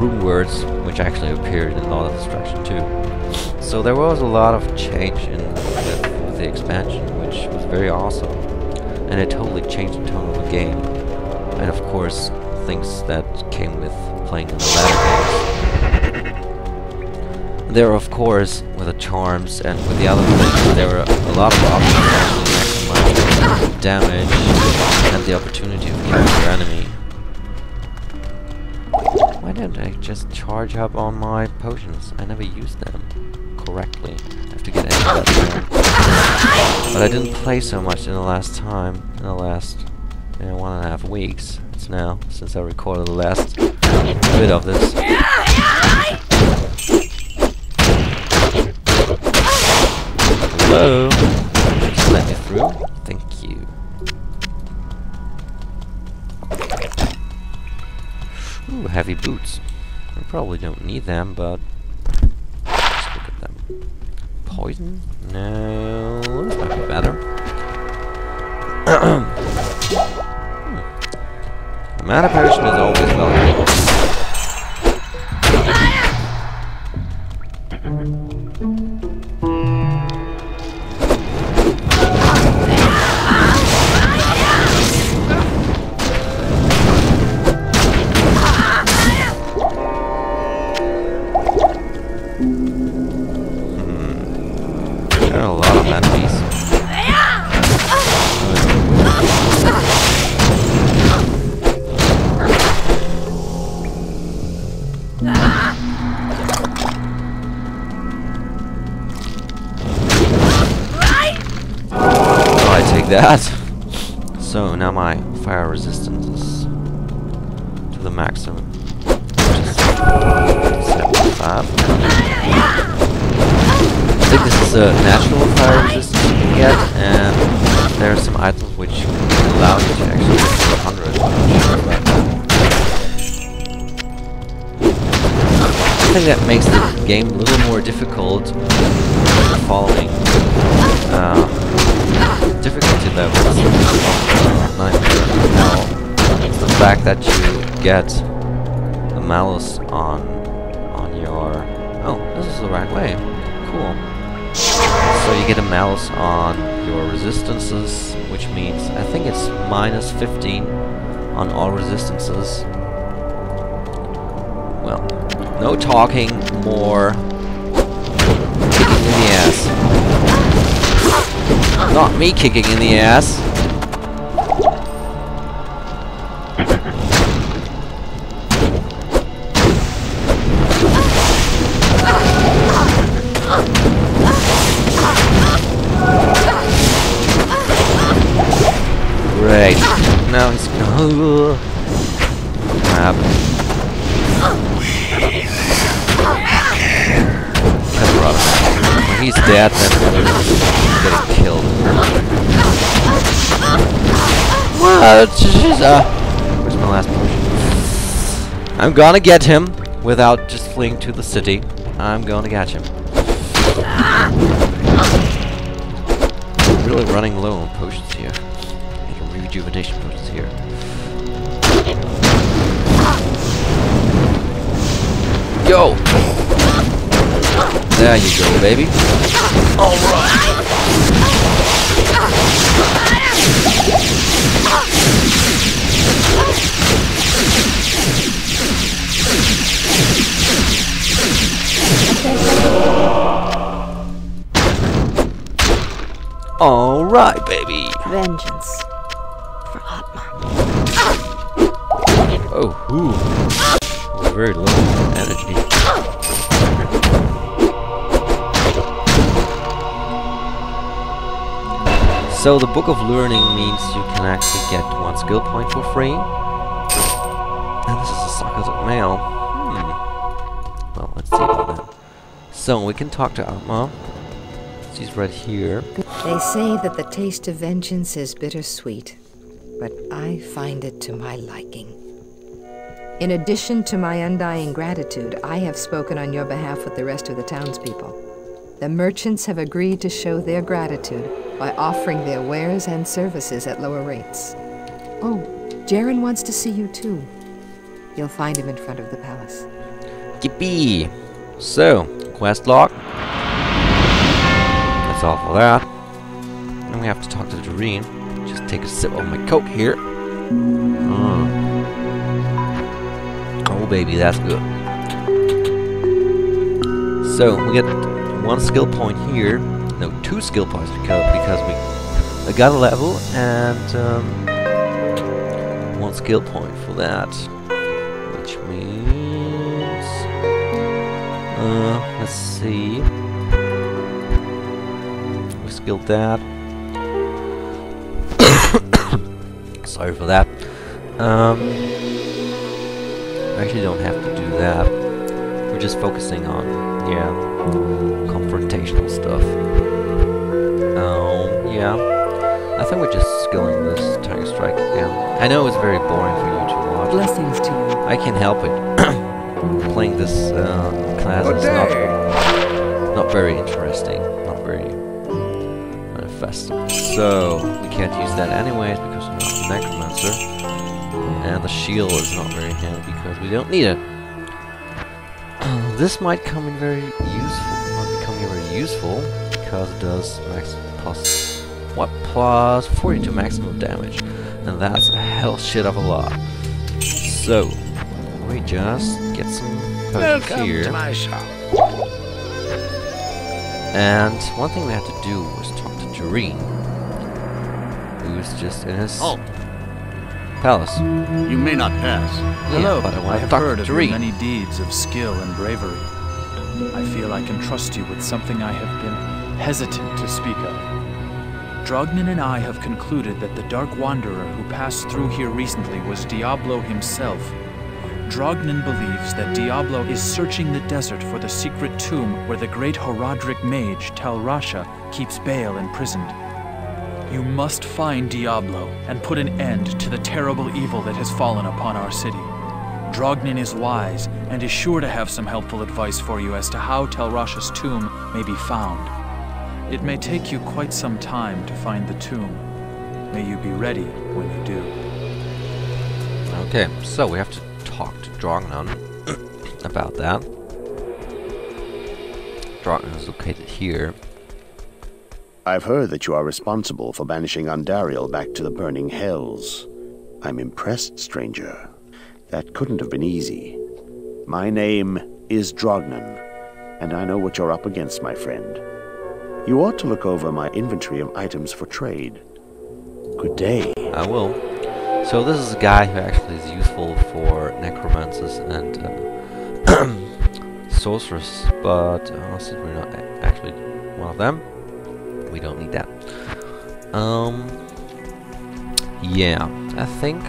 rune words, which actually appeared in Law of Destruction too. So there was a lot of change with the expansion, which was very awesome. And it totally changed the tone of the game. And of course, things that came with playing in the latter games. There, of course, with the charms and with the other things, there were a lot of options to actually maximize damage and the opportunity of killing your enemy. Why didn't I just charge up on my potions? I never used them correctly. I have to get into that more. But I didn't play so much in the last 1.5 weeks. It's now since I recorded the last bit of this. Hello? Just let me through. Thank you. Ooh, heavy boots. I probably don't need them, but let's look at them. Poison? No, this might be better. Mana potion is always welcome. There are a lot of enemies. That. So now my fire resistance is to the maximum, which is 75. I think this is a natural fire resistance you can get, and there are some items which allow you to actually get to 100. I'm not sure about that. I think that makes the game a little more difficult when you're following difficulty levels. It's the fact that you get the malus on your... Oh, this is the right way. Cool. So you get a malus on your resistances, which means I think it's minus 15 on all resistances. Well, no talking, more kicking in the ass. Not me kicking in the ass. Great. Now he's gonna... crap. When he's dead, then getting killed. What? Where's my last potion? I'm gonna get him without just fleeing to the city. I'm gonna catch him. I'm really running low on potions here. Making rejuvenation potions here. Yo! There you go, baby. Alright! Alright, baby. Vengeance for Atma. Oh, ooh. Very low energy. So the Book of Learning means you can actually get 1 skill point for free. And this is a sarcastic mail. Well, let's see about that. So we can talk to Atma. She's right here. They say that the taste of vengeance is bittersweet, but I find it to my liking. In addition to my undying gratitude, I have spoken on your behalf with the rest of the townspeople. The merchants have agreed to show their gratitude by offering their wares and services at lower rates. Oh, Jaren wants to see you too. You'll find him in front of the palace. Yippee! So, quest log. That's all for that. And we have to talk to Doreen. Just take a sip of my Coke here. Oh baby, that's good. So, we get 1 skill point here. No, 2 skill points because we got a level and 1 skill point for that. Which means... let's see. We skilled that. Sorry for that. I actually don't have to do that. We're just focusing on, yeah, confrontational stuff. Yeah. I think we're just skilling this Tiger Strike again. I know it's very boring for you to watch. Blessings to you. I can't help it. Playing this class is not very interesting, not very manifesting. So we can't use that anyways because we're not a necromancer, and the shield is not very handy because we don't need it. This might come in very useful. Might become very useful because it does plus 42 maximum damage, and that's a hell shit of a lot. So we just get some potions here. To my shop. And one thing we have to do is talk to Doreen, who's just in his palace. You may not pass. Hello, but I want to have talk heard to of your Doreen. many deeds of skill and bravery. I feel I can trust you with something I have been hesitant to speak of. Drognin and I have concluded that the Dark Wanderer who passed through here recently was Diablo himself. Drognin believes that Diablo is searching the desert for the secret tomb where the great Horadric mage Tal Rasha keeps Baal imprisoned. You must find Diablo and put an end to the terrible evil that has fallen upon our city. Drognin is wise and is sure to have some helpful advice for you as to how Tal Rasha's tomb may be found. It may take you quite some time to find the tomb. May you be ready when you do. Okay, so we have to talk to Drognin about that. Drognin is located here. I've heard that you are responsible for banishing Andariel back to the burning hells. I'm impressed, stranger. That couldn't have been easy. My name is Drognin, and I know what you're up against, my friend. You ought to look over my inventory of items for trade. Good day. I will. So this is a guy who actually is useful for necromancers and sorcerers, but since we're not actually one of them, we don't need that. Yeah, I think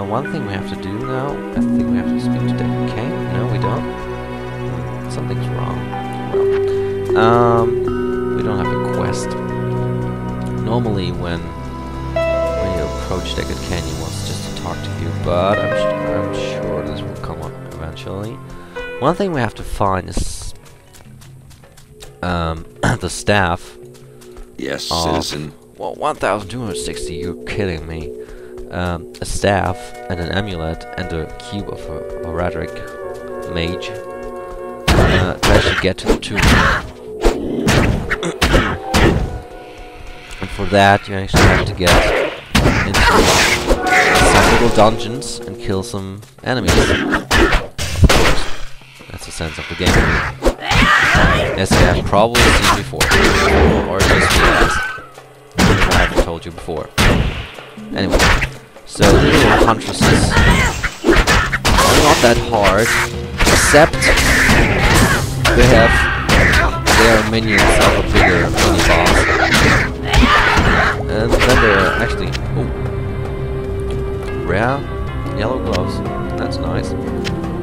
one thing we have to do now, I think we have to speak to David Kane. No, we don't. Something's wrong. Well, we don't have a quest. Normally when you approach Deckard Kane, he wants just to talk to you, but I'm sure this will come up eventually. One thing we have to find is the staff. Yes, citizen. Well, 1,260, you're kidding me. A staff and an amulet and a cube of a Horadric mage to actually get to the tomb. And for that, you actually have to get into some little dungeons and kill some enemies. Of course, that's the sense of the game. As you have probably seen before, or just realized. I haven't told you before. Anyway, so the little huntresses are not that hard, except their minions of a bigger mini-boss. And then they're actually... Oh. Rare yellow gloves. That's nice.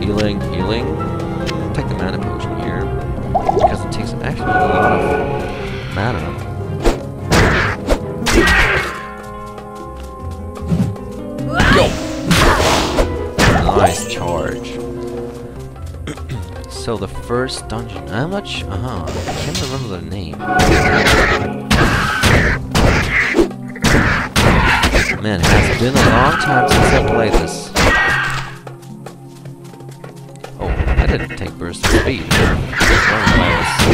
Healing. Take the mana potion here. Because it takes actually a lot of mana. Go! Nice charge. So the first dungeon, how much? I can't remember the name. Man, it has been a long time since I played this. didn't take burst of speed. That's why I was